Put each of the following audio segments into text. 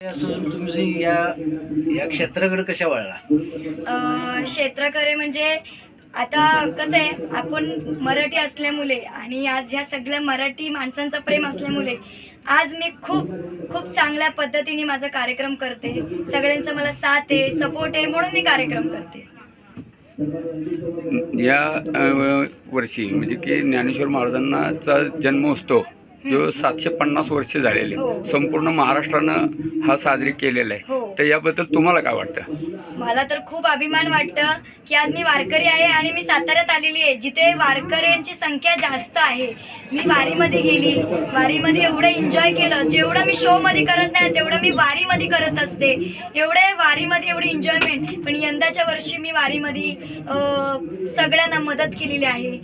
असून तुम्ही या या क्षेत्राकडे कशा वळला? क्षेत्राकडे म्हणजे आता कसं आहे, आपण मराठी असल्यामुळे आणि आज ह्या सगळ्या मराठी माणसांचं प्रेम असल्यामुळे आज मी खूप खूप चांगल्या पद्धतीने माझा कार्यक्रम करते. सगळ्यांचं मला साथ आहे, सपोर्ट आहे, म्हणून मी कार्यक्रम करते. या वर्षी म्हणजे की ज्ञानेश्वर महाराजांचा जन्मोत्सव जो 750 वर्ष झालेले हो. संपूर्ण महाराष्ट्रानं हा साजरी केलेला आहे. हो. तर याबद्दल तुम्हाला काय वाटतं? मला तर खूप अभिमान वाटतं की आज मी वारकरी आहे आणि मी साताऱ्यात आलेली आहे, जिथे वारकऱ्यांची संख्या जास्त आहे. मी वारीमध्ये गेली, वारीमध्ये एवढं एन्जॉय केलं, जेवढं मी शोमध्ये करत नाही तेवढं मी वारीमध्ये करत असते. वारीमध्ये एवढी एन्जॉयमेंट. पण यंदाच्या वर्षी मी वारीमध्ये सगळ्यांना मदत केलेली आहे.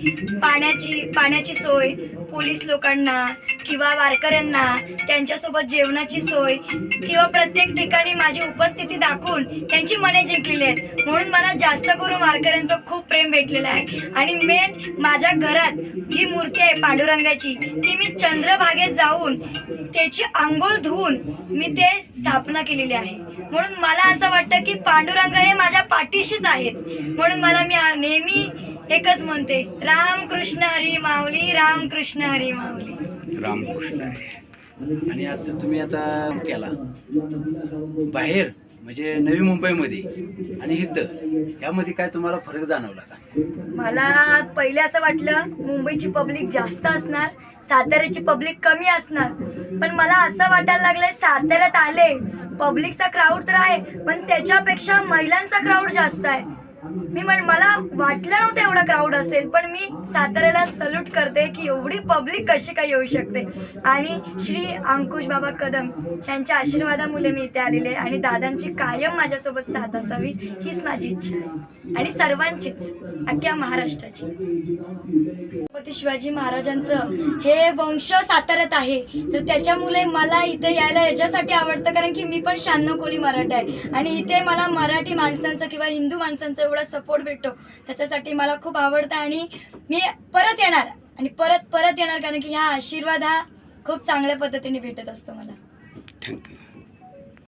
पाण्याची सोय, पोलीस लोकांना किंवा वारकऱ्यांना त्यांच्यासोबत जेवणाची सोय किंवा प्रत्येक ठिकाणी माझी उपस्थिती दाखवून त्यांची मने जिंकलेली आहेत. म्हणून मला जास्त करून वारकऱ्यांचं खूप प्रेम भेटलेलं आहे. आणि मेन माझ्या घरात जी मूर्ती आहे पांडुरंगाची, ती मी चंद्रभागेत जाऊन त्याची आंघोळ धुवून मी ते स्थापना केलेली आहे. म्हणून मला असं वाटतं की पांडुरंग हे माझ्या पाठीशीच आहेत. म्हणून मी नेहमी एकच म्हणते, राम कृष्ण हरी माऊली, राम कृष्ण हरी माऊली. रामकृष्ण आहे. आणि आता तुम्ही केला बाहेर म्हणजे नवी मुंबईमध्ये आणि इथं यामध्ये काय तुम्हाला फरक जाणवला का? मला पहिले असं वाटलं मुंबईची पब्लिक जास्त असणार, साताऱ्याची पब्लिक कमी असणार. पण मला असं वाटायला लागलंय साताऱ्यात आले, पब्लिकचा क्राऊड तर आहे पण त्याच्यापेक्षा महिलांचा क्राऊड जास्त आहे. मला वाटलं नव्हतं एवढा क्राऊड असेल, पण मी साताऱ्याला सल्यूट करते की एवढी पब्लिक कशी काय येऊ शकते. आणि श्री अंकुश बाबा कदम यांच्या आशीर्वादामुळे मी इथे आलेले आहे आणि दादांची कायम माझ्यासोबत साथ असावी हीच माझी इच्छा आहे आणि सर्वांचीच, अख्ख्या महाराष्ट्राची. छत्रपती शिवाजी महाराजांचं हे वंश साताऱ्यात आहे, तर त्याच्यामुळे मला इथे यायला याच्यासाठी आवडतं कारण की मी पण 96 कोळी मराठा आहे आणि इथे मला मराठी माणसांचं किंवा हिंदू माणसांचं एवढा सपोर्ट भेटतो. त्याच्यासाठी मला खूप आवडतं आणि मी परत येणार आणि परत येणार कारण की हा आशीर्वाद हा खूप चांगल्या पद्धतीने भेटत असतो मला. थँक्यू.